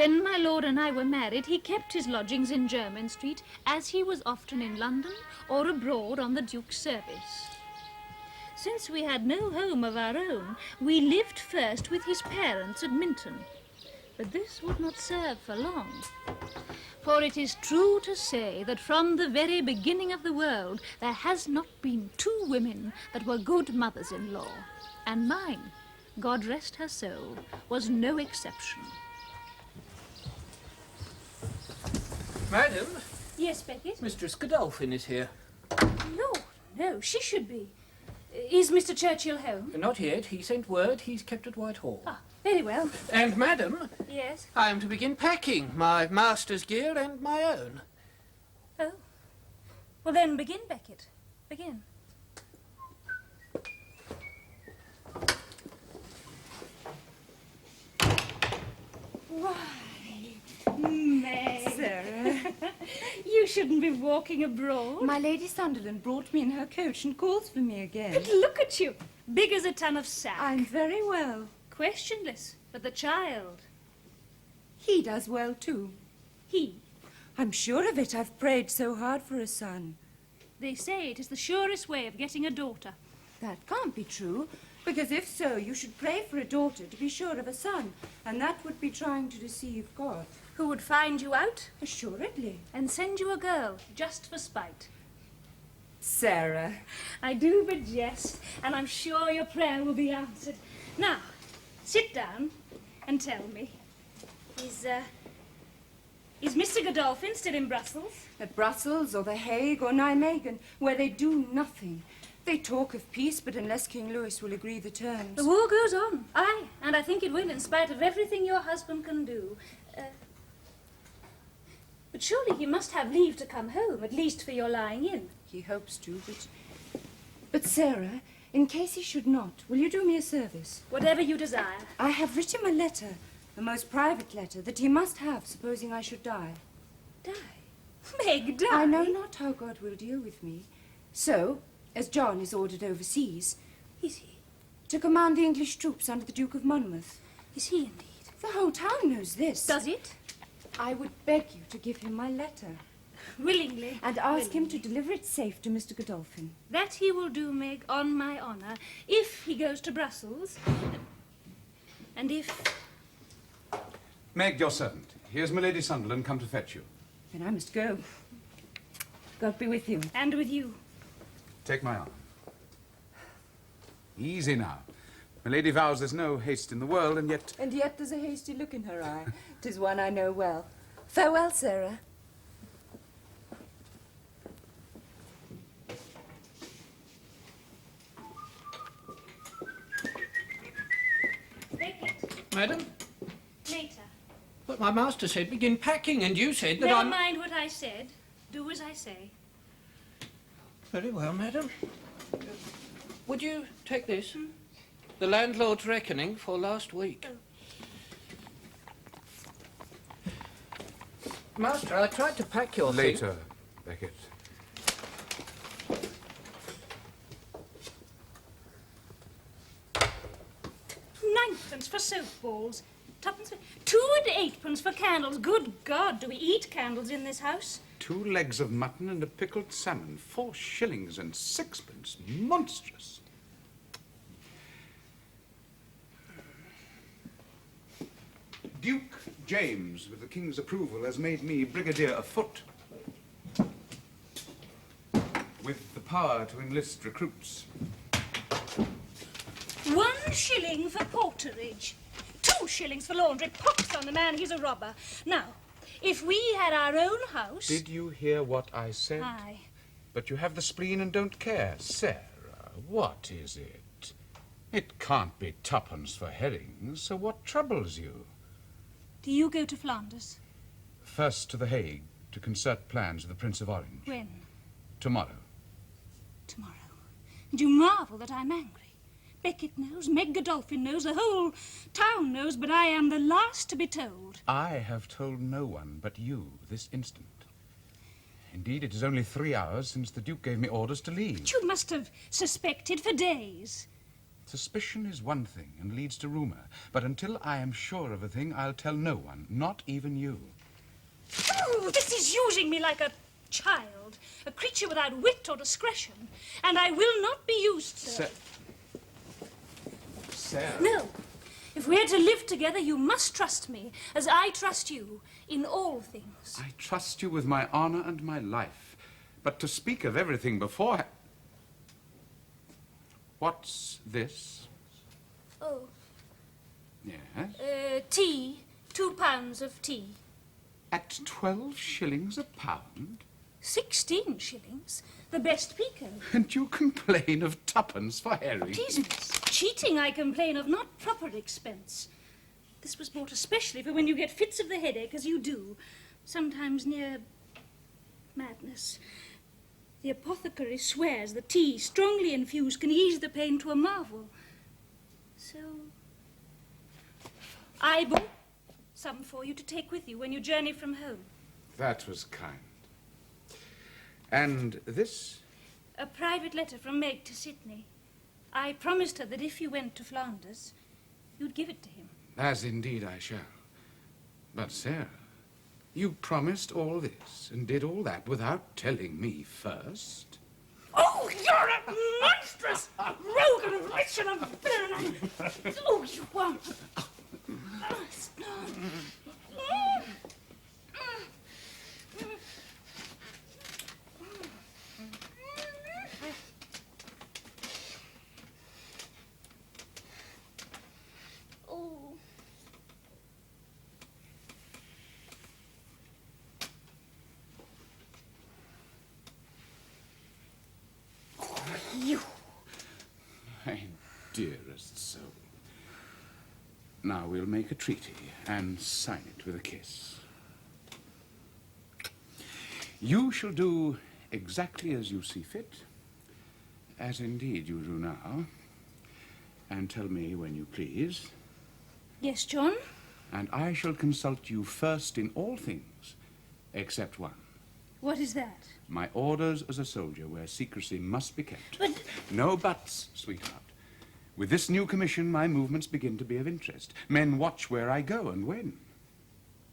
When my lord and I were married, he kept his lodgings in Jermyn Street, as he was often in London or abroad on the Duke's service. Since we had no home of our own, we lived first with his parents at Minton. But this would not serve for long. For it is true to say that from the very beginning of the world, there has not been two women that were good mothers-in-law. And mine, God rest her soul, was no exception. Madam? Yes, Beckett? Mistress Godolphin is here. No, she should be. Is Mr. Churchill home? Not yet. He sent word he's kept at Whitehall. Ah, very well. And, madam? Yes? I am to begin packing my master's gear and my own. Oh. Well, then begin, Beckett. Begin. Why, Meg. Sarah. You shouldn't be walking abroad. My Lady Sunderland brought me in her coach and calls for me again. But look at you, big as a ton of sack. I'm very well. Questionless, but the child. He does well, too. He. I'm sure of it. I've prayed so hard for a son. They say it is the surest way of getting a daughter. That can't be true, because if so, you should pray for a daughter to be sure of a son, and that would be trying to deceive God. Who would find you out Assuredly. and send you a girl, just for spite. Sarah. I do but jest, and I'm sure your prayer will be answered. Now, sit down and tell me. Is Mr. Godolphin still in Brussels? At Brussels or The Hague or Nijmegen, where they do nothing. They talk of peace, but unless King Louis will agree the terms... The war goes on. Aye, and I think it will, in spite of everything your husband can do. But surely he must have leave to come home, at least for your lying in. He hopes to, But Sarah, in case he should not, will you do me a service? Whatever you desire. I have written him a letter, the most private letter, that he must have, supposing I should die. Die? Meg, die? I know not how God will deal with me. So, as John is ordered overseas... Is he? To command the English troops under the Duke of Monmouth. Is he indeed? The whole town knows this. Does it? I would beg you to give him my letter. Willingly. And ask him to deliver it safe to Mr. Godolphin. That he will do, Meg, on my honour, if he goes to Brussels. And if... Meg, your servant. Here's my Lady Sunderland come to fetch you. Then I must go. God be with you. And with you. Take my arm. Easy now. My lady vows there's no haste in the world, and yet... And yet there's a hasty look in her eye. 'Tis one I know well. Farewell, Sarah. Beckett, Madam? later. But my master said begin packing, and you said that Never I'm... mind what I said. Do as I say. Very well, madam. Would you take this? The landlord's reckoning for last week. Master, I tried to pack your thing. Later, Beckett. Ninepence for soap balls. Twopence for... 2 and 8pence for candles. Good God, do we eat candles in this house? 2 legs of mutton and a pickled salmon. 4 shillings and 6pence. Monstrous. Duke James, with the King's approval, has made me brigadier afoot, with the power to enlist recruits. 1 shilling for porterage. 2 shillings for laundry. Pox on the man, he's a robber. Now, if we had our own house... Did you hear what I said? Aye. But you have the spleen and don't care. Sarah, what is it? It can't be 2pence for herrings, so what troubles you? Do you go to Flanders? First to The Hague to concert plans with the Prince of Orange. When? Tomorrow. Tomorrow. And you marvel that I'm angry. Beckett knows, Meg Godolphin knows, the whole town knows, but I am the last to be told. I have told no one but you this instant. Indeed, it is only 3 hours since the Duke gave me orders to leave. But you must have suspected for days. Suspicion is one thing and leads to rumor, but until I am sure of a thing, I'll tell no one, not even you. Oh, this is using me like a child, a creature without wit or discretion, and I will not be used, sir. Sarah. No. If we're to live together, you must trust me, as I trust you in all things. I trust you with my honor and my life, but to speak of everything beforehand... What's this? Oh. Yes? Tea. 2 pounds of tea. At 12 shillings a pound? 16 shillings. The best pico. And you complain of twopence for herring? It is cheating I complain of, not proper expense. This was bought especially for when you get fits of the headache, as you do, sometimes near madness. The apothecary swears the tea, strongly infused, can ease the pain to a marvel. So I bought some for you to take with you when you journey from home. That was kind. And this? A private letter from Meg to Sydney. I promised her that if you went to Flanders, you'd give it to him. As indeed I shall. But, Sarah, you promised all this and did all that without telling me first. Oh, you're a monstrous rogue and a wretch and a villain! Oh, you are! Oh. You. My dearest soul. Now we'll make a treaty and sign it with a kiss. You shall do exactly as you see fit, as indeed you do now, and tell me when you please. Yes, John? And I shall consult you first in all things, except one. What is that? My orders as a soldier, where secrecy must be kept. But... No buts, sweetheart. With this new commission, my movements begin to be of interest. Men watch where I go and when.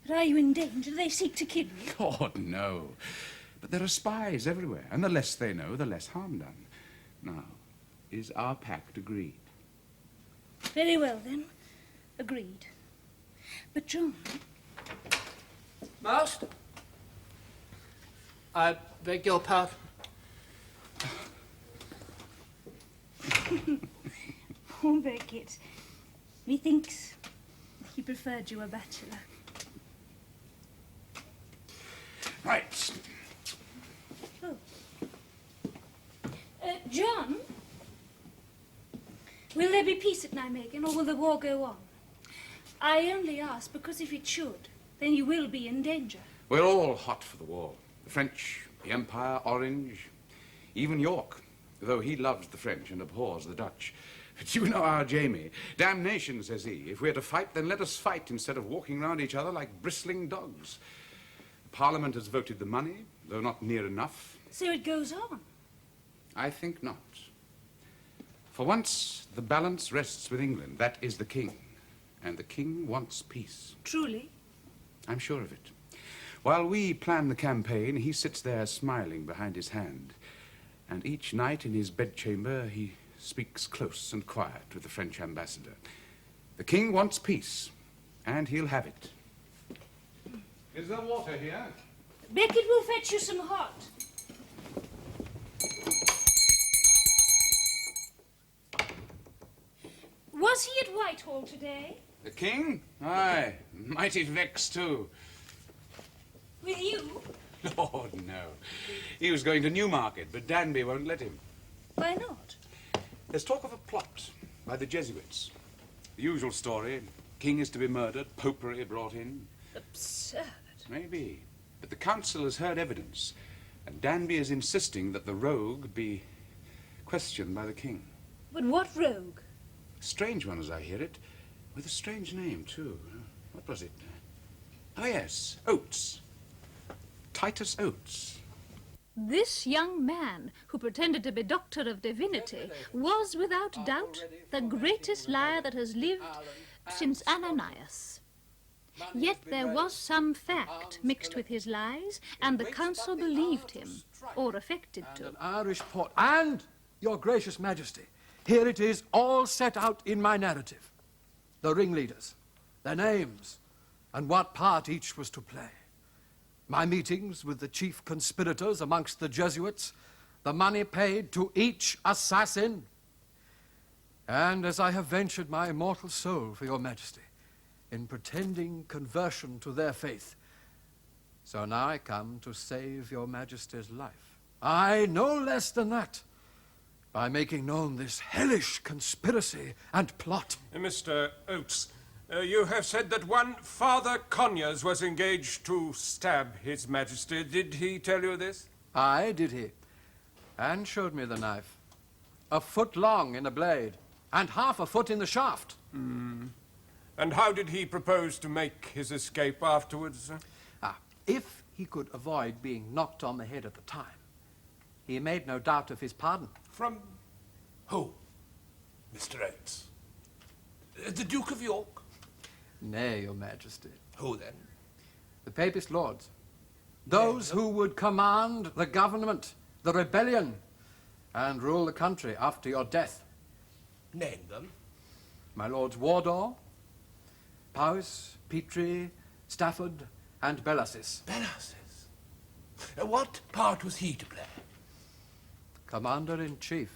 But are you in danger? Do they seek to kill you? God, no. But there are spies everywhere, and the less they know, the less harm done. Now, is our pact agreed? Very well, then. Agreed. But, John... Master? I beg your pardon. Poor Beckett. Methinks he preferred you a bachelor. Right. Oh. John? Will there be peace at Nijmegen, or will the war go on? I only ask because if it should, then you will be in danger. We're all hot for the war. The French, the Empire, Orange, even York, though he loves the French and abhors the Dutch. But you know our Jamie. Damnation, says he. If we're to fight, then let us fight instead of walking round each other like bristling dogs. The Parliament has voted the money, though not near enough. So it goes on? I think not. For once, the balance rests with England. That is the king. And the king wants peace. Truly? I'm sure of it. While we plan the campaign, he sits there smiling behind his hand. And each night in his bedchamber, he speaks close and quiet with the French ambassador. The king wants peace, and he'll have it. Is there water here? Beckett will fetch you some hot. Was he at Whitehall today? The king? Aye, mighty vexed too. With you? Lord, no. He was going to Newmarket, but Danby won't let him. Why not? There's talk of a plot by the Jesuits. The usual story. King is to be murdered, popery brought in. Absurd. Maybe. But the council has heard evidence, and Danby is insisting that the rogue be questioned by the king. But what rogue? A strange one, as I hear it, with a strange name, too. What was it? Oh, yes, Oates. Titus Oates. This young man, who pretended to be Doctor of Divinity, was without doubt the greatest liar that has lived since Ananias. Yet there was some fact mixed with his lies, and the council believed him, or affected to. An Irish port. And, your gracious majesty, here it is all set out in my narrative. The ringleaders, their names, and what part each was to play. My meetings with the chief conspirators amongst the Jesuits, the money paid to each assassin. And as I have ventured my immortal soul for your majesty, in pretending conversion to their faith, so now I come to save your majesty's life. I, no less than that, by making known this hellish conspiracy and plot. Mr. Oates, you have said that one Father Conyers was engaged to stab His Majesty. Did he tell you this? Aye, did he. And showed me the knife. 1 foot long in the blade, and half a foot in the shaft. And how did he propose to make his escape afterwards? If he could avoid being knocked on the head at the time, he made no doubt of his pardon. From who, Mr. Oates? The Duke of York? Nay, your majesty. Who then? The papist lords. Those who would command the government, the rebellion, and rule the country after your death. Name them. My lords Wardour, Powys, Petrie, Stafford, and Bellasis. Bellasis? What part was he to play? Commander-in-chief.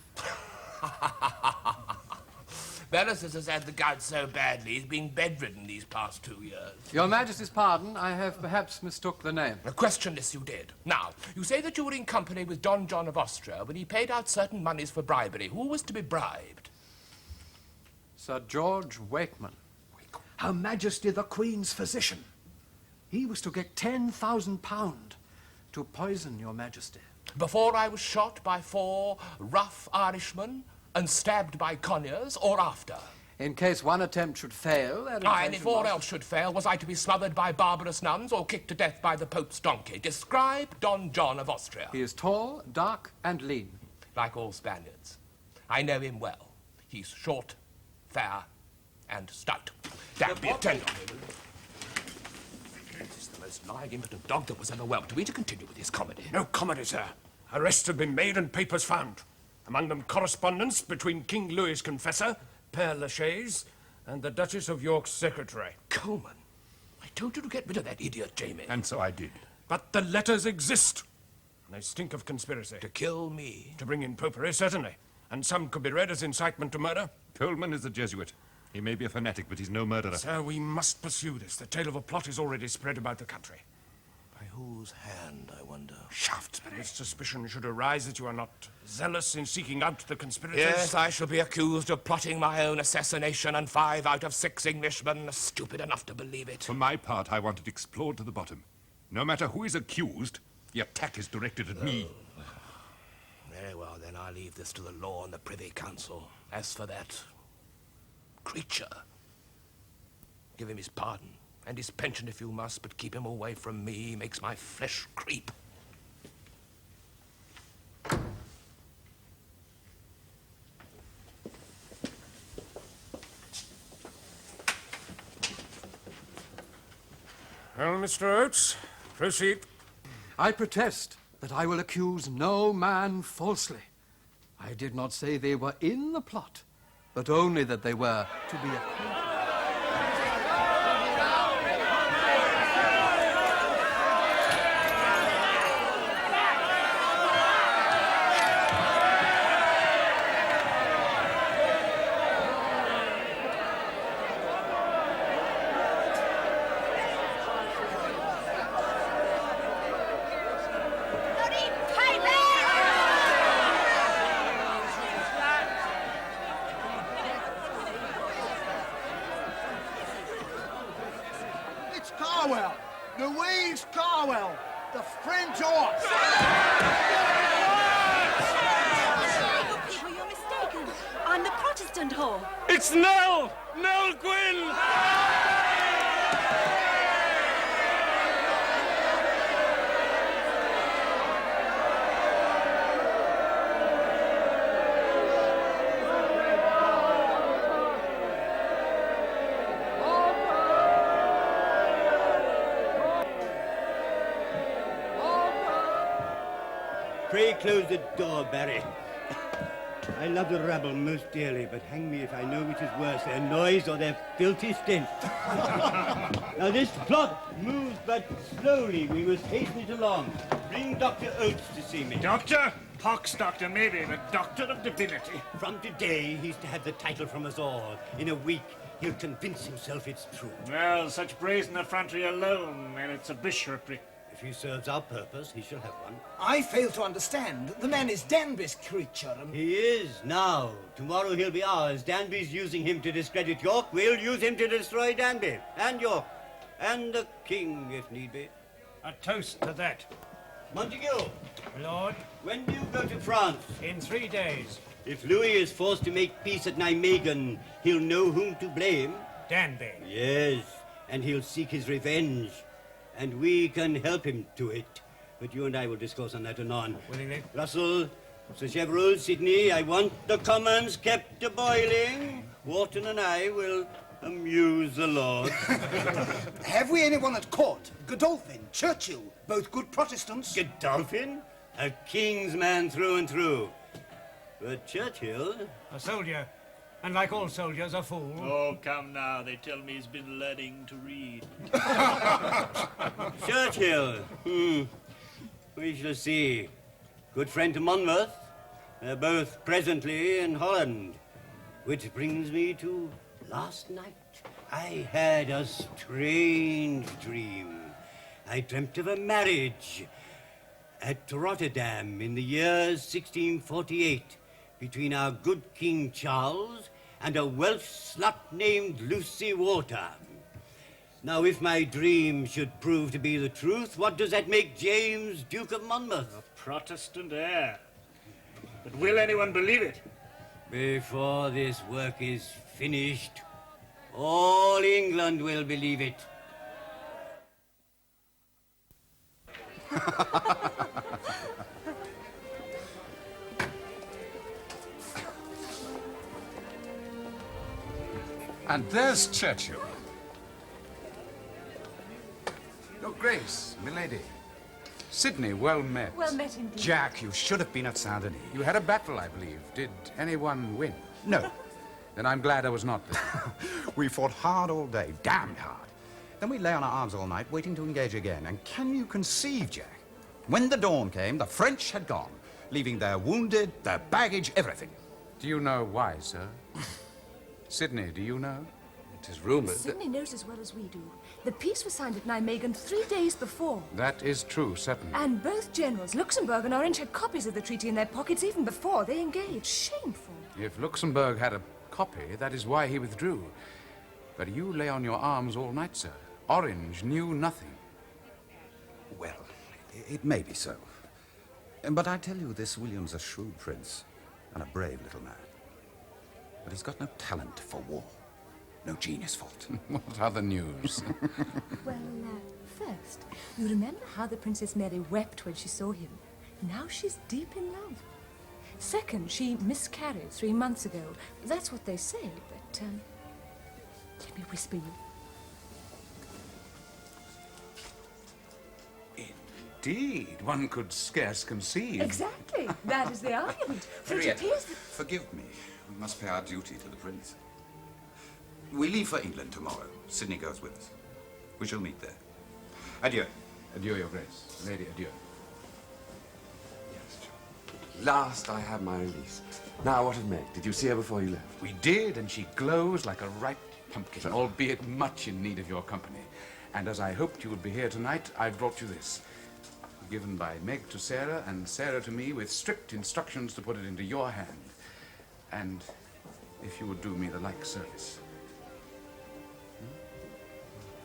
Villiers has had the gout so badly he's been bedridden these past 2 years. Your Majesty's pardon, I have perhaps mistook the name. A questionless you did. Now, you say that you were in company with Don John of Austria when he paid out certain moneys for bribery. Who was to be bribed? Sir George Wakeman. Her Majesty the Queen's physician. He was to get £10,000 to poison your Majesty. Before I was shot by 4 rough Irishmen and stabbed by Conyers, or after? In case one attempt should fail... And if all else should fail, was I to be smothered by barbarous nuns or kicked to death by the Pope's donkey? Describe Don John of Austria. He is tall, dark, and lean. Like all Spaniards. I know him well. He's short, fair, and stout. Damn, be attended on him. This is the most lying, impotent dog that was ever whelped. Are we to continue with his comedy? No comedy, sir. Arrests have been made and papers found. Among them correspondence between King Louis's confessor, Père Lachaise, and the Duchess of York's secretary. Coleman, I told you to get rid of that idiot, Jamie. And so I did. But the letters exist. And they stink of conspiracy. To kill me? To bring in popery, certainly. And some could be read as incitement to murder. Coleman is a Jesuit. He may be a fanatic, but he's no murderer. Sir, we must pursue this. The tale of a plot is already spread about the country. By whose hand, I wonder? Shaftesbury. If suspicion should arise that you are not zealous in seeking out the conspirators... Yes, I shall be accused of plotting my own assassination, and 5 out of 6 Englishmen are stupid enough to believe it. For my part, I want it explored to the bottom. No matter who is accused, the attack is directed at me. Very well, then I leave this to the law and the Privy Council. As for that creature, give him his pardon and his pension if you must, but keep him away from me. He makes my flesh creep. Well, Mr. Oates, proceed. I protest that I will accuse no man falsely. I did not say they were in the plot, but only that they were to be acquainted. Louise Carwell, the French horse. You people, you're mistaken. I'm the Protestant whore. It's Nell! Nell Gwynn! Pray close the door, Barry. I love the rabble most dearly, but hang me if I know which is worse, their noise or their filthy stench. Now this plot moves but slowly. We must hasten it along. Bring Dr. Oates to see me. Doctor? Pox doctor, maybe, but doctor of divinity. From today, he's to have the title from us all. In a week, he'll convince himself it's true. Well, such brazen effrontery alone, and it's a bishopric. If he serves our purpose, he shall have one. I fail to understand. The man is Danby's creature. He is now. Tomorrow he'll be ours. Danby's using him to discredit York. We'll use him to destroy Danby and York and the king, if need be. A toast to that. Montague. Lord? When do you go to France? In 3 days. If Louis is forced to make peace at Nijmegen, he'll know whom to blame. Danby. Yes, and he'll seek his revenge. And we can help him to it. But you and I will discourse on that anon. Willingly. Russell, Sir Chevreul, Sidney, I want the Commons kept a-boiling. Wharton and I will amuse the Lord. Have we anyone at court? Godolphin, Churchill, both good Protestants. Godolphin? A king's man through and through. But Churchill... A soldier, and like all soldiers, a fool. Oh, come now. They tell me he's been learning to read. Churchill. We shall see. Good friend to Monmouth. They're both presently in Holland. Which brings me to last night. I had a strange dream. I dreamt of a marriage at Rotterdam in the year 1648 between our good King Charles and a Welsh slut named Lucy Water. Now, if my dream should prove to be the truth, what does that make James, Duke of Monmouth? A Protestant heir. But will anyone believe it? Before this work is finished, all England will believe it. And there's Churchill. Your Grace, milady. Sidney, well met. Well met indeed. Jack, you should have been at Saint-Denis. You had a battle, I believe. Did anyone win? No. Then I'm glad I was not there. We fought hard all day, damned hard. Then we lay on our arms all night, waiting to engage again. And can you conceive, Jack? When the dawn came, the French had gone, leaving their wounded, their baggage, everything. Do you know why, sir? Sidney, do you know? It is rumored Sidney knows as well as we do. The peace was signed at Nijmegen 3 days before. That is true, certainly. And both generals, Luxembourg and Orange, had copies of the treaty in their pockets even before they engaged. Shameful. If Luxembourg had a copy, that is why he withdrew. But you lay on your arms all night, sir. Orange knew nothing. Well, it may be so. But I tell you, this William's a shrewd prince and a brave little man. But he's got no talent for war. No genius for it. What other news? Well, first, you remember how the Princess Mary wept when she saw him? Now she's deep in love. Second, she miscarried 3 months ago. That's what they say, but, let me whisper you. Indeed, one could scarce conceive. Exactly. That is the argument. For it Henrietta, appears that... forgive me. We must pay our duty to the prince. We leave for England tomorrow. Sidney goes with us. We shall meet there. Adieu. Adieu, Your Grace. Lady, adieu. Last I have my release. Now, what of Meg? Did you see her before you left? We did, and she glows like a ripe pumpkin, albeit much in need of your company. And as I hoped you would be here tonight, I've brought you this. Given by Meg to Sarah, and Sarah to me, with strict instructions to put it into your hand. And if you would do me the like service.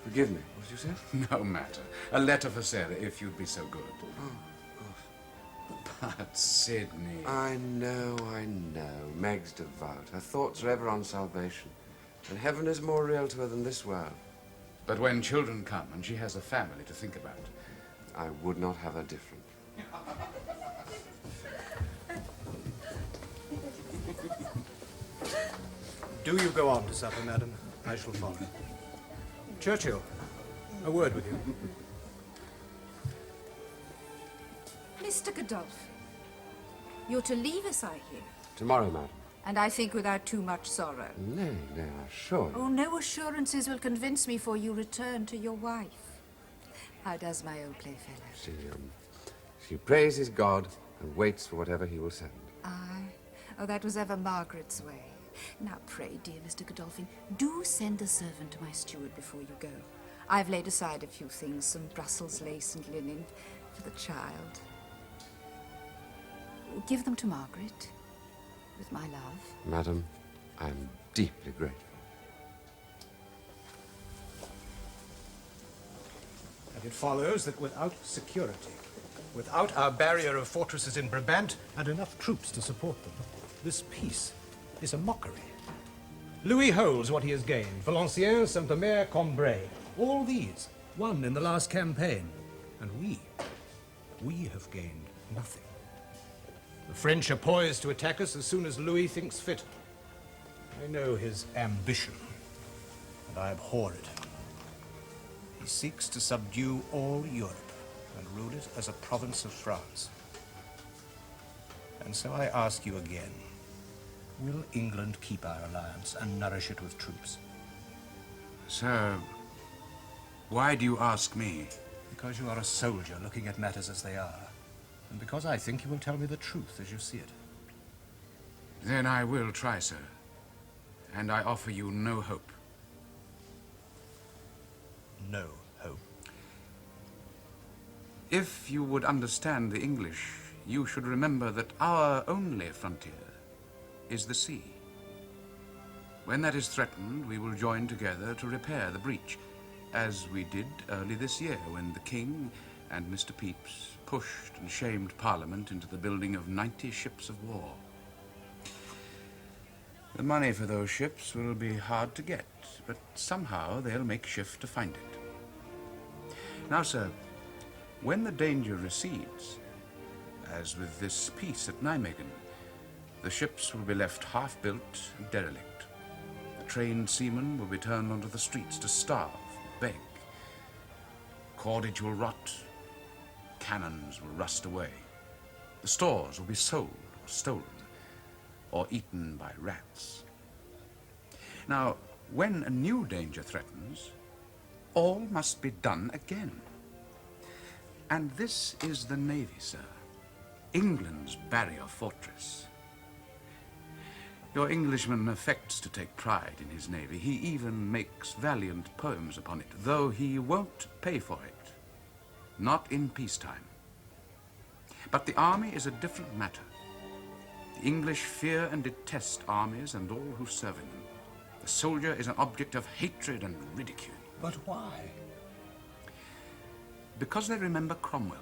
Forgive me. What did you say? No matter. A letter for Sarah, if you'd be so good. Oh, But, Sidney... I know. Meg's devout. Her thoughts are ever on salvation. And heaven is more real to her than this world. But when children come and she has a family to think about... I would not have her different. Do you go on to supper, madam? I shall follow. Churchill, a word with you. Mr. Godolphin, You're to leave us, I hear. Tomorrow, madam. And I think without too much sorrow. Nay, sure. Oh, no assurances will convince me, for you return to your wife. How does my old playfellow? She praises God and waits for whatever he will send. Aye. Oh, that was ever Margaret's way. Now, pray, dear Mr. Godolphin, do send a servant to my steward before you go. I've laid aside a few things, some Brussels lace and linen for the child. Give them to Margaret, with my love. Madam, I am deeply grateful. And it follows that without security, without our barrier of fortresses in Brabant and enough troops to support them, this peace is a mockery. Louis holds what he has gained. Valenciennes, Saint-Omer, Cambrai. All these won in the last campaign. And we have gained nothing. The French are poised to attack us as soon as Louis thinks fit. I know his ambition, and I abhor it. He seeks to subdue all Europe and rule it as a province of France. And so I ask you again, will England keep our alliance and nourish it with troops? Sir, why do you ask me? Because you are a soldier looking at matters as they are, and because I think you will tell me the truth as you see it. Then I will try, sir. And I offer you no hope. No hope. If you would understand the English, you should remember that our only frontier is the sea. When that is threatened, we will join together to repair the breach, as we did early this year when the King and Mr. Pepys pushed and shamed Parliament into the building of 90 ships of war. The money for those ships will be hard to get, but somehow they'll make shift to find it. Now, sir, when the danger recedes, as with this peace at Nijmegen, the ships will be left half-built and derelict. The trained seamen will be turned onto the streets to starve, beg. Cordage will rot, cannons will rust away. The stores will be sold or stolen, or eaten by rats. Now, when a new danger threatens, all must be done again. And this is the Navy, sir. England's barrier fortress. Your Englishman affects to take pride in his navy. He even makes valiant poems upon it, though he won't pay for it. Not in peacetime. But the army is a different matter. The English fear and detest armies and all who serve in them. The soldier is an object of hatred and ridicule. But why? Because they remember Cromwell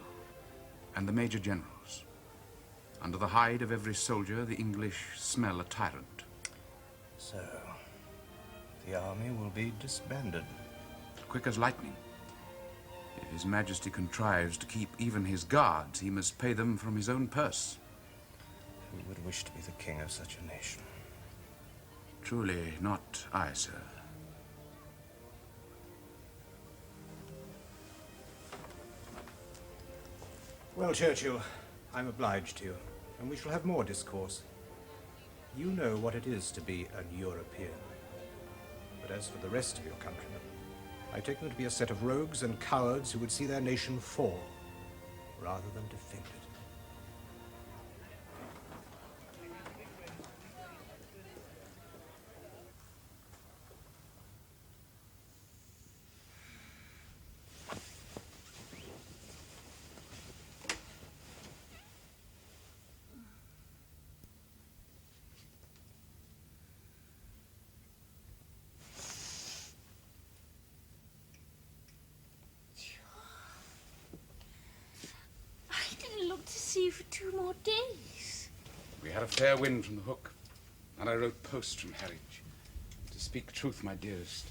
and the major generals. Under the hide of every soldier, the English smell a tyrant. So, the army will be disbanded. Quick as lightning. If His Majesty contrives to keep even his guards, he must pay them from his own purse. Who would wish to be the king of such a nation? Truly not I, sir. Well, Churchill, I'm obliged to you, and we shall have more discourse. You know what it is to be an European. But as for the rest of your countrymen, I take them to be a set of rogues and cowards who would see their nation fall, rather than defend it. See you for 2 more days. We had a fair wind from the Hook, and I wrote post from Harwich. To speak truth, my dearest,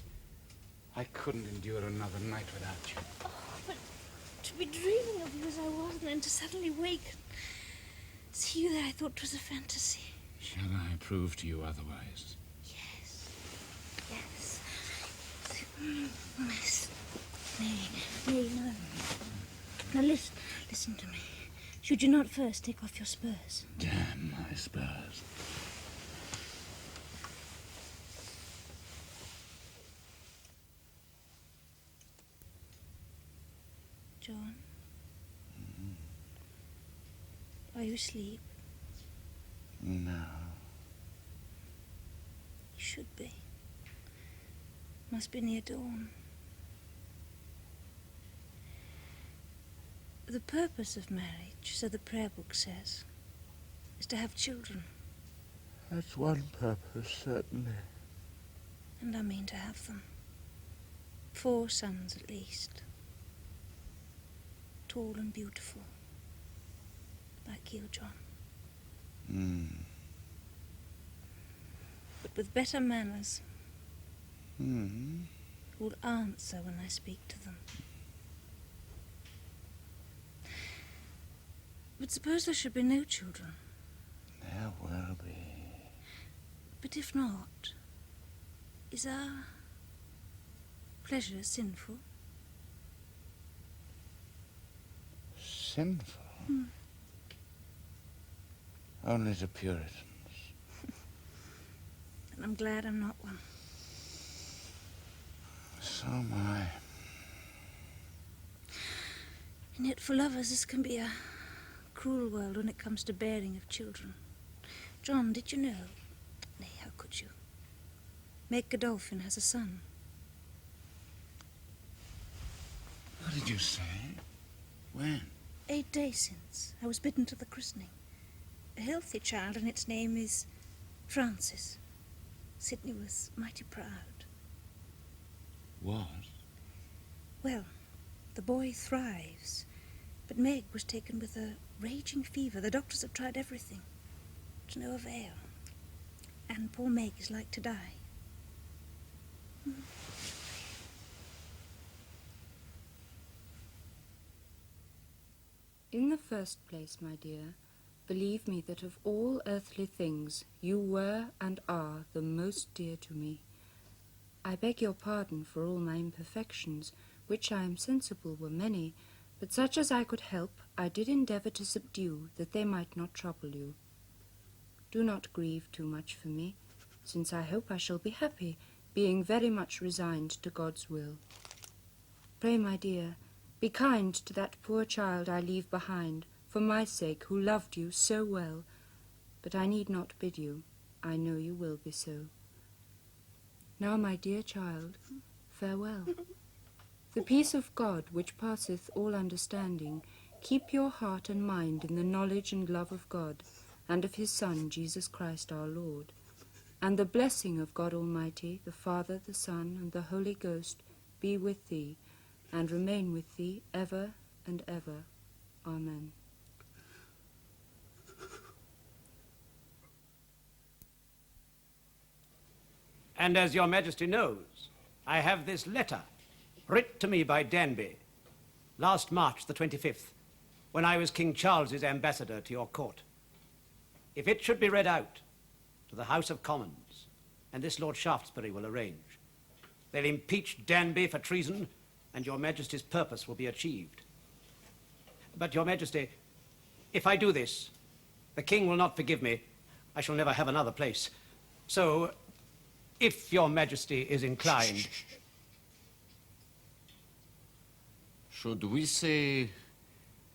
I couldn't endure another night without you. Oh, but to be dreaming of you as I was, and then to suddenly wake and see you there, I thought was a fantasy. Shall I prove to you otherwise? Yes. Yes. Yes. Nay, no. Now listen to me. Should you not first take off your spurs? Damn my spurs. John? Are you asleep? No. You should be. Must be near dawn. The purpose of marriage, so the prayer book says, is to have children. That's one purpose, certainly. And I mean to have them. 4 sons at least. Tall and beautiful. Like you, John. But with better manners. Who'll answer when I speak to them. But suppose there should be no children. There will be. But if not, is our pleasure sinful? Sinful? Only to Puritans. And I'm glad I'm not one. So am I. And yet for lovers this can be a cruel world when it comes to bearing of children. John, did you know? Nay, how could you? Meg Godolphin has a son. What did you say? When? 8 days since. I was bidden to the christening. A healthy child, and its name is Francis. Sidney was mighty proud. Was? Well, the boy thrives, but Meg was taken with a raging fever. The doctors have tried everything. To no avail. And poor Meg is like to die. In the first place, my dear, believe me that of all earthly things you were and are the most dear to me. I beg your pardon for all my imperfections, which I am sensible were many, but such as I could help I did endeavour to subdue, that they might not trouble you. Do not grieve too much for me, since I hope I shall be happy, being very much resigned to God's will. Pray, my dear, be kind to that poor child I leave behind, for my sake, who loved you so well. But I need not bid you. I know you will be so. Now, my dear child, farewell. The peace of God, which passeth all understanding, keep your heart and mind in the knowledge and love of God, and of his Son, Jesus Christ our Lord. And the blessing of God Almighty, the Father, the Son, and the Holy Ghost, be with thee, and remain with thee ever and ever. Amen. And as your majesty knows, I have this letter, writ to me by Danby, last March the 25th, when I was King Charles's ambassador to your court. If it should be read out to the House of Commons, and this Lord Shaftesbury will arrange, they'll impeach Danby for treason, and your majesty's purpose will be achieved. But your majesty, if I do this, the king will not forgive me. I shall never have another place. So, if your majesty is inclined... Should we say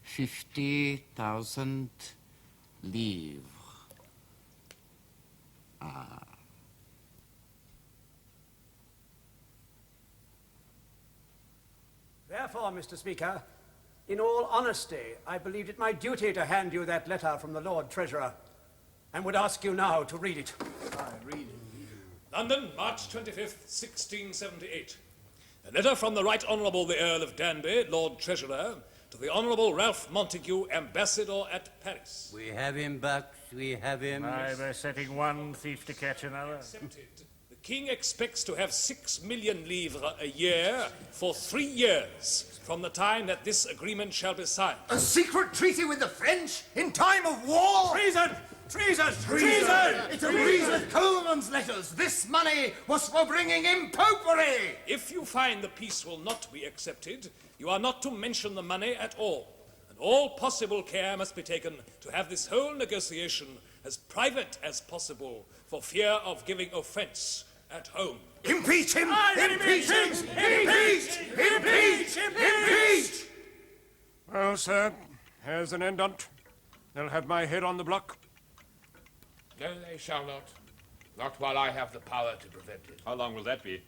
50,000 livres? Ah. Therefore, Mr. Speaker, in all honesty, I believed it my duty to hand you that letter from the Lord Treasurer, and would ask you now to read it. I read it. London, March 25th, 1678. A letter from the Right Honourable the Earl of Danby, Lord Treasurer, to the Honourable Ralph Montague, Ambassador at Paris. We have him, Bucks, we have him. Aye, by setting one thief to catch another. Accepted. The King expects to have 6 million livres a year for 3 years from the time that this agreement shall be signed. A secret treaty with the French in time of war? Treason! Treason! Treason! It agrees with Coleman's letters. This money was for bringing in popery. If you find the peace will not be accepted, you are not to mention the money at all. And all possible care must be taken to have this whole negotiation as private as possible, for fear of giving offence at home. Impeach him! Impeach him! Impeach! Impeach! Impeach! Well, sir, here's an end on't. They'll have my head on the block. No, they shall not. Not while I have the power to prevent it. How long will that be?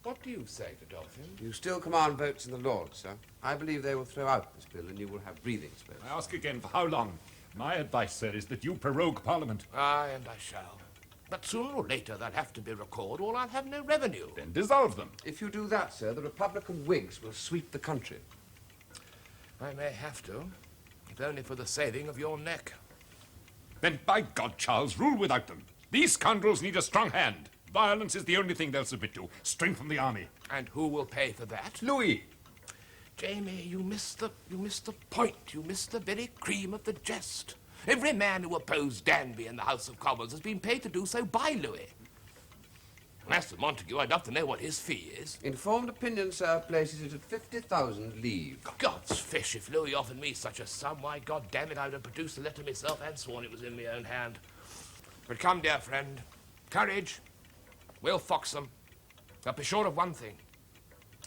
What do you say, Godolphin? You still command votes in the Lords, sir. I believe they will throw out this bill and you will have breathing space. I ask again, for how long? My advice, sir, is that you prorogue Parliament. Aye, and I shall. But sooner or later they'll have to be recalled, or I'll have no revenue. Then dissolve them. If you do that, sir, the Republican Whigs will sweep the country. I may have to, if only for the saving of your neck. Then, by God, Charles, rule without them. These scoundrels need a strong hand. Violence is the only thing they'll submit to. Strengthen the army. And who will pay for that? Louis. Jamie, you missed the point. You missed the very cream of the jest. Every man who opposed Danby in the House of Commons has been paid to do so by Louis. As for Montague, I'd love to know what his fee is. Informed opinion, sir, places it at 50,000 livres. God's fish, if Louis offered me such a sum, why, God damn it, I would have produced the letter myself and sworn it was in my own hand. But come, dear friend, courage. We'll fox them. But be sure of one thing.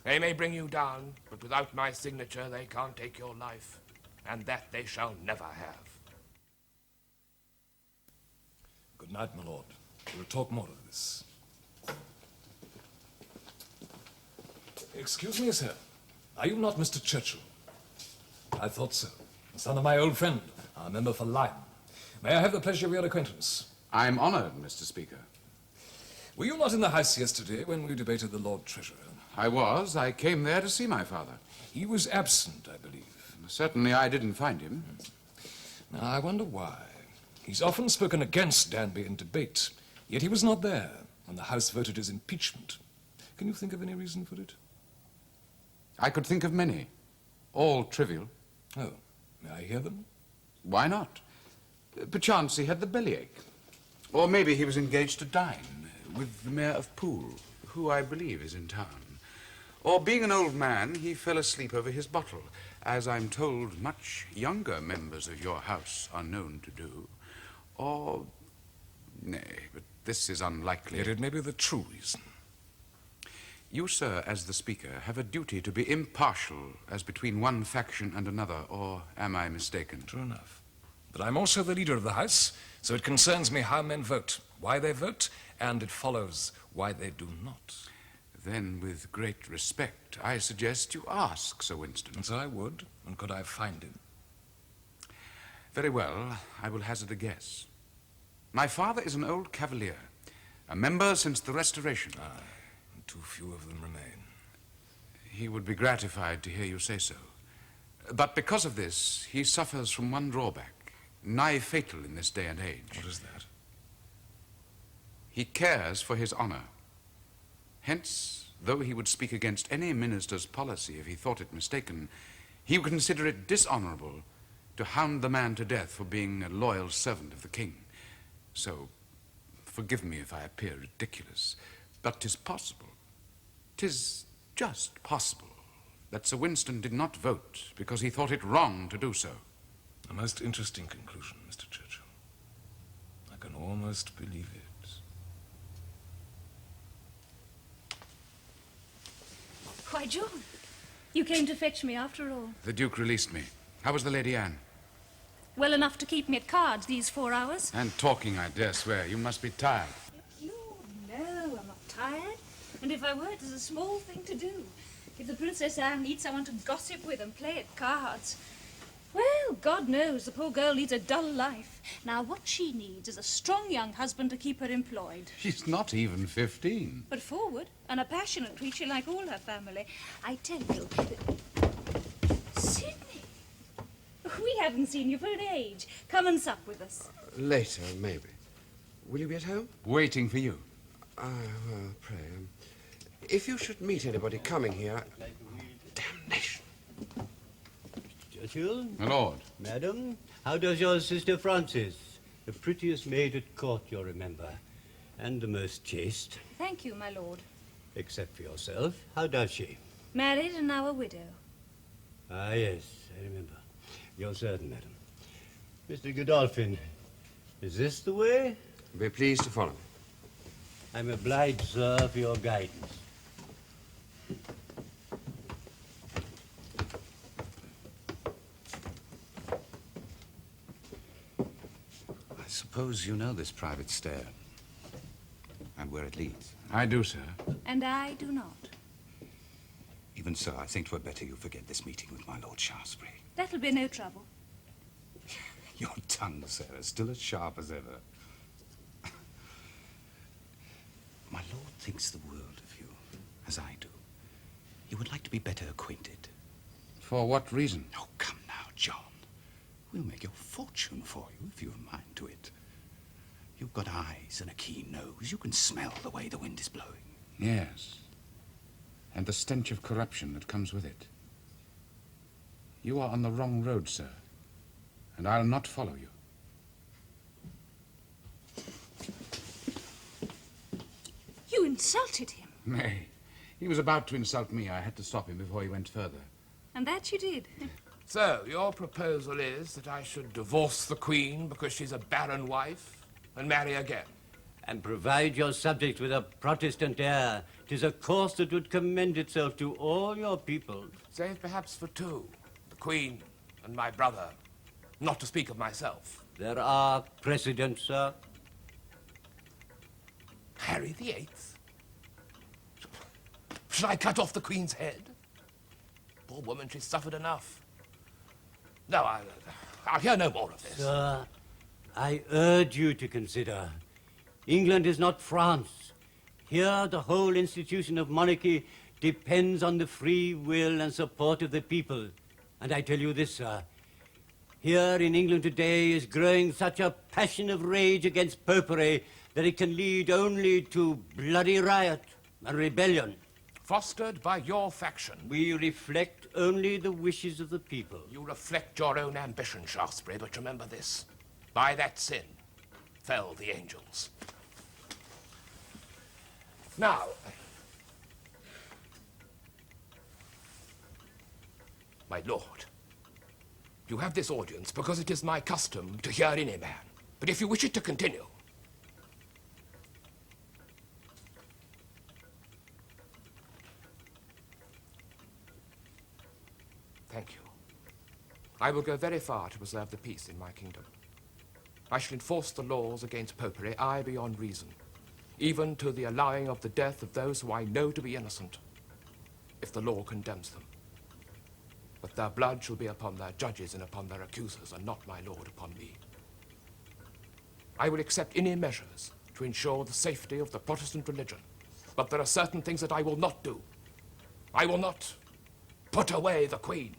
They may bring you down, but without my signature, they can't take your life. And that they shall never have. Good night, my lord. We'll talk more of this. Excuse me, sir. Are you not Mr. Churchill? I thought so. The son of my old friend, our member for Lyme. May I have the pleasure of your acquaintance? I'm honoured, Mr. Speaker. Were you not in the House yesterday when we debated the Lord Treasurer? I was. I came there to see my father. He was absent, I believe. Certainly I didn't find him. Now, I wonder why. He's often spoken against Danby in debate, yet he was not there when the House voted his impeachment. Can you think of any reason for it? I could think of many, all trivial. Oh, may I hear them? Why not? Perchance he had the bellyache. Or maybe he was engaged to dine with the Mayor of Poole, who I believe is in town. Or being an old man, he fell asleep over his bottle, as I'm told much younger members of your house are known to do. Or, nay, but this is unlikely. Yet it may be the true reason. You, sir, as the Speaker, have a duty to be impartial as between one faction and another, or am I mistaken? True enough. But I'm also the leader of the House, so it concerns me how men vote, why they vote, and it follows why they do not. Then, with great respect, I suggest you ask Sir Winston. As I would, and could I find him? Very well, I will hazard a guess. My father is an old cavalier, a member since the Restoration. Aye, and too few of them remain. He would be gratified to hear you say so. But because of this, he suffers from one drawback, nigh fatal in this day and age. What is that? He cares for his honor. Hence, though he would speak against any minister's policy if he thought it mistaken, he would consider it dishonorable to hound the man to death for being a loyal servant of the king. So, forgive me if I appear ridiculous, but 'tis possible, 'tis just possible, that Sir Winston did not vote because he thought it wrong to do so. A most interesting conclusion, Mr. Churchill. I can almost believe it. Why, John, you came to fetch me after all. The Duke released me. How was the Lady Anne? Well enough to keep me at cards these 4 hours. And talking, I dare swear. You must be tired. No, I'm not tired. And if I were, it is a small thing to do. If the Princess Anne needs someone to gossip with and play at cards, well, God knows the poor girl leads a dull life. Now, what she needs is a strong young husband to keep her employed. She's not even 15. But forward, and a passionate creature like all her family. I tell you... Sidney! We haven't seen you for an age. Come and sup with us. Later, maybe. Will you be at home? Waiting for you. Well, pray. If you should meet anybody coming here... Damnation. Churchill? My lord. Madam, how does your sister Frances? The prettiest maid at court, you'll remember. And the most chaste. Thank you, my lord. Except for yourself. How does she? Married and now a widow. Ah, yes, I remember. You're certain, madam. Mr. Godolphin, is this the way? Be pleased to follow me. I'm obliged, sir, for your guidance. I suppose you know this private stair and where it leads. I do, sir. And I do not. Even so, I think 'twere better you forget this meeting with my Lord Shaftesbury. That'll be no trouble. Your tongue, Sarah, still as sharp as ever. My lord thinks the world of you, as I do. He would like to be better acquainted. For what reason? Oh, come now, John. We'll make your fortune for you if you're a mind to it. You've got eyes and a keen nose. You can smell the way the wind is blowing. Yes. And the stench of corruption that comes with it. You are on the wrong road, sir, and I'll not follow you. You insulted him. Nay, he was about to insult me. I had to stop him before he went further. And that you did. So, your proposal is that I should divorce the Queen because she's a barren wife and marry again? And provide your subject with a Protestant heir. 'Tis a course that would commend itself to all your people. Save perhaps for two, the Queen and my brother, not to speak of myself. There are precedents, sir. Harry VIII? Should I cut off the Queen's head? Poor woman, she's suffered enough. No, I'll hear no more of this. Sir, I urge you to consider. England is not France. Here, the whole institution of monarchy depends on the free will and support of the people. And I tell you this, sir. Here in England today is growing such a passion of rage against popery that it can lead only to bloody riot and rebellion. Fostered by your faction. We reflect only the wishes of the people. You reflect your own ambition, Shaftesbury, but remember this. By that sin fell the angels. Now, my lord, you have this audience because it is my custom to hear any man. But if you wish it to continue, thank you. I will go very far to preserve the peace in my kingdom. I shall enforce the laws against popery, I beyond reason, even to the allowing of the death of those who I know to be innocent, if the law condemns them. But their blood shall be upon their judges and upon their accusers, and not, my lord, upon me. I will accept any measures to ensure the safety of the Protestant religion, but there are certain things that I will not do. I will not put away the Queen.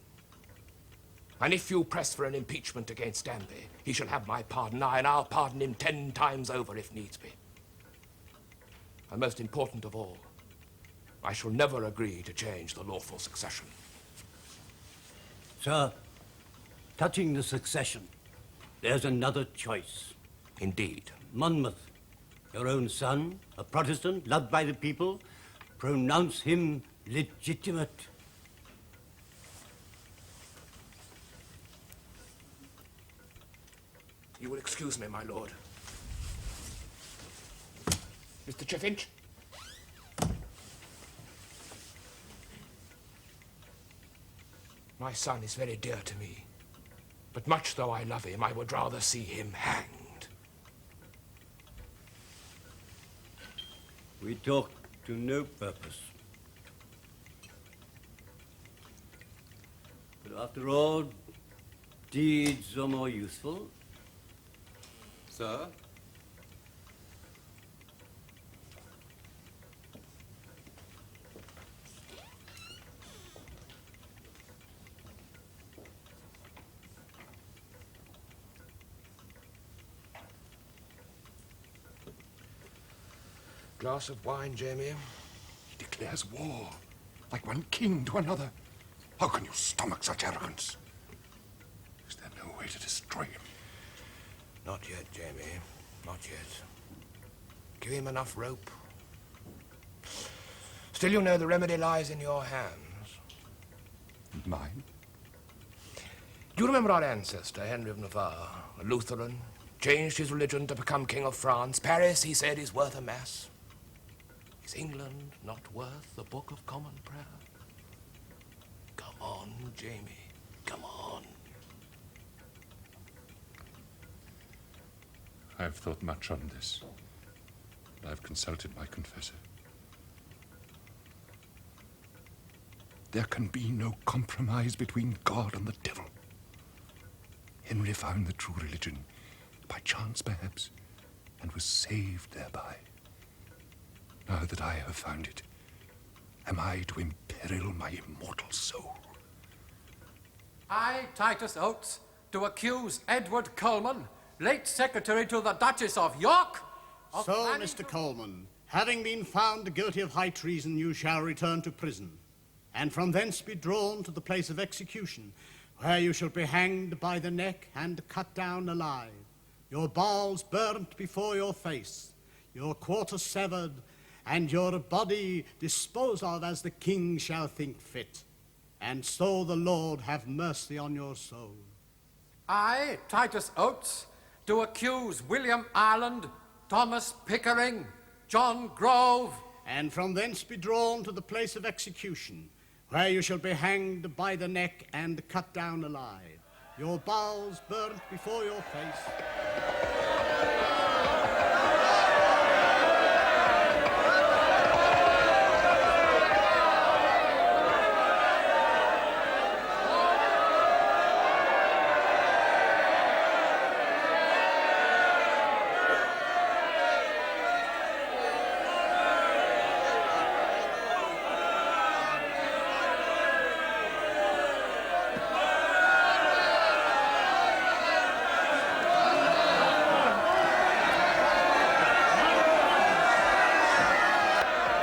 And if you press for an impeachment against Danby, he shall have my pardon, and I'll pardon him 10 times over if needs be. And most important of all, I shall never agree to change the lawful succession. Sir, touching the succession, there's another choice. Indeed. Monmouth, your own son, a Protestant, loved by the people, pronounce him legitimate. You will excuse me, my lord. Mr. Chiffinch? My son is very dear to me, but much though I love him, I would rather see him hanged. We talk to no purpose. But after all, deeds are more useful. Sir? Glass of wine, Jamie. He declares war, like one king to another. How can you stomach such arrogance? Is there no way to destroy him? Not yet, Jamie. Not yet. Give him enough rope. Still, you know the remedy lies in your hands. Mine? Do you remember our ancestor, Henry of Navarre, a Lutheran, changed his religion to become King of France? Paris, he said, is worth a mass. Is England not worth the Book of Common Prayer? Come on, Jamie, come on. I've thought much on this, and I've consulted my confessor. There can be no compromise between God and the devil. Henry found the true religion, by chance perhaps, and was saved thereby. Now that I have found it, am I to imperil my immortal soul? I, Titus Oates, do accuse Edward Coleman, late secretary to the Duchess of York, of So, planning Mr. Coleman, having been found guilty of high treason, you shall return to prison, and from thence be drawn to the place of execution, where you shall be hanged by the neck and cut down alive, your bowels burnt before your face, your quarters severed, and your body disposed of as the king shall think fit. And so the Lord have mercy on your soul. I, Titus Oates, do accuse William Ireland, Thomas Pickering, John Grove, and from thence be drawn to the place of execution, where you shall be hanged by the neck and cut down alive, your bowels burnt before your face.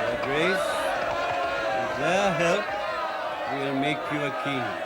Your Grace, with their help, we'll make you a king.